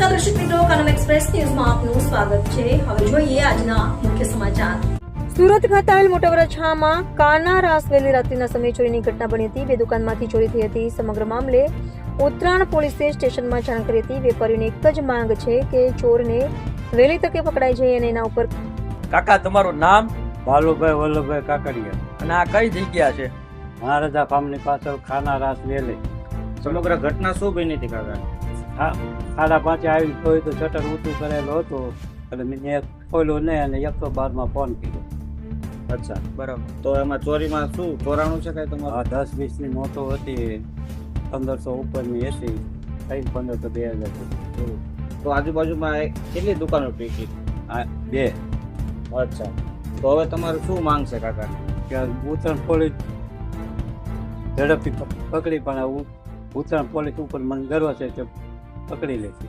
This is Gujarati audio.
નમસ્કાર દર્શક મિત્રો, કનમ એક્સપ્રેસ ન્યૂઝમાં આપનું સ્વાગત છે। હવે જોઈએ આજના મુખ્ય સમાચાર। સુરત ખાતે આવેલ મોટા વરછામાં કાના રાસ વહેલી રાત્રિના સમયે ચોરીની ઘટના બની હતી। બે દુકાનમાંથી ચોરી થઈ હતી। સમગ્ર મામલે ઉત્તરાણ પોલીસે સ્ટેશનમાં જાણ કરી હતી। વેપારીઓની એક જ માંગ છે કે ચોરને વહેલી તકે પકડાઈ જાય અને એના ઉપર કાકા તમારું નામ બાલુભાઈ વલ્લભભાઈ કાકડિયા, અને આ કઈ જગ્યા છે? મહારાજા ફાર્મની પાછળ ખાના રાસ વેલે। સમગ્ર ઘટના શું બની હતી કાકા? 5:30 આવી જોયું તો શટર ઊંચું કરેલો હતો એટલે મેં ખોલ્યું નહીં અને 112 માં ફોન કર્યો। અચ્છા, બરાબર। તો એમાં ચોરીમાં શું ચોરાણું છે કઈ તમારું? 10-20 ની નોટો હતી, 1500 ઉપરની હતી, 1500 તો 2000। તો આજુબાજુમાં કેટલી દુકાનો પૈકી? 2। અચ્છા, તો હવે તમારું શું માંગ છે કાકા? કે ઉત્તરાયણ પોલીસ ઝડપથી પકડી, પણ ઉત્તરાયણ પોલીસ ઉપર મને ગર્વ છે કે પકડી લેશે।